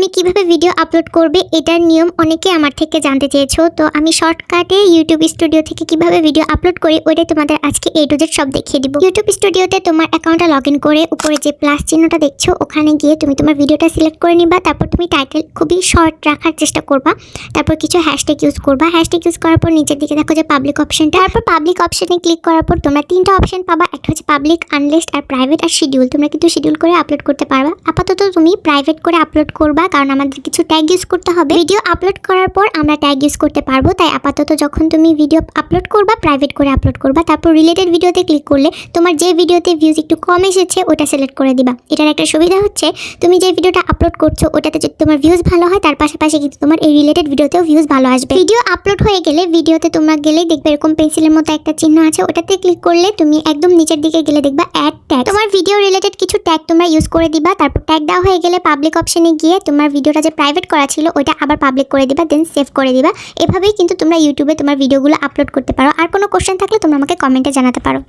তুমি কিভাবে video upload করবে এটার নিয়ম অনেকে আমার থেকে জানতে চেয়েছো। তো আমি শর্টকাটে ইউটিউব স্টুডিও থেকে কিভাবে ভিডিও আপলোড করি ওইটাই তোমাদের আজকে A to Z সব দেখিয়ে দিব। ইউটিউব স্টুডিওতে তোমার অ্যাকাউন্টটা লগ ইন করে উপরে যে প্লাস চিহ্নটা দেখছো ওখানে গিয়ে তুমি তোমার ভিডিওটা সিলেক্ট করে নিবা। তারপর তুমি টাইটেল খুবই শর্ট রাখার চেষ্টা করবা। তারপর কিছু হ্যাশট্যাগ ইউজ করবা। হ্যাশট্যাগ ইউজ করার পর নিচের দিকে দেখো যে পাবলিক অপশনটা, তারপর পাবলিক অপশনে ক্লিক করার পর তোমরা তিনটা অপশন পাবা। একটা হচ্ছে পাবলিক, আনলিস্ট আর প্রাইভেট আর শিডিউল। তোমরা কিন্তু শিডিউল করে আপলোড করতে পারবা। আপাতত তুমি প্রাইভেট করে আপলোড করবা কারণ আমাদের কিছু ট্যাগ ইউজ করতে হবে। ভিডিও আপলোড করার পর আমরা ট্যাগ ইউজ করতে পারবো, তাই আপাতত যখন তুমি ভিডিও আপলোড করবা প্রাইভেট করে আপলোড করবা। তারপর রিলেটেড ভিডিওতে ক্লিক করলে তোমার যে ভিডিওতে ভিউজ একটু কম এসেছে ওটা সিলেক্ট করে দিবা। এটার একটা সুবিধা হচ্ছে তুমি যে ভিডিওটা আপলোড করছো ওটাতে যদি তোমার ভিউজ ভালো হয় তার পাশাপাশি কিন্তু তোমার এই রিলেটেড ভিডিওতেও ভিউজ ভালো আসবে। ভিডিও আপলোড হয়ে গেলে ভিডিওতে তোমরা গেলেই দেখবে এরকম পেন্সিলের মতো একটা চিহ্ন আছে, ওটাতে ক্লিক করলে তুমি একদম নিচের দিকে গেলে দেখবা অ্যাড ট্যাগ। তোমার ভিডিও রিলেটেড কিছু ট্যাগ তোমরা ইউজ করে দিবা। তারপর ট্যাগ দেওয়া হয়ে গেলে পাবলিক অপশনে গিয়ে তোমার ভিডিওটা যে প্রাইভেট করা ছিল ওইটা আবার পাবলিক করে দিবা, দেন সেভ করে দিবা। এভাবেই কিন্তু তোমরা ইউটিউবে তোমার ভিডিওগুলো আপলোড করতে পারো। আর কোনো কোশ্চেন থাকলে তোমরা আমাকে কমেন্টে জানাতে পারো।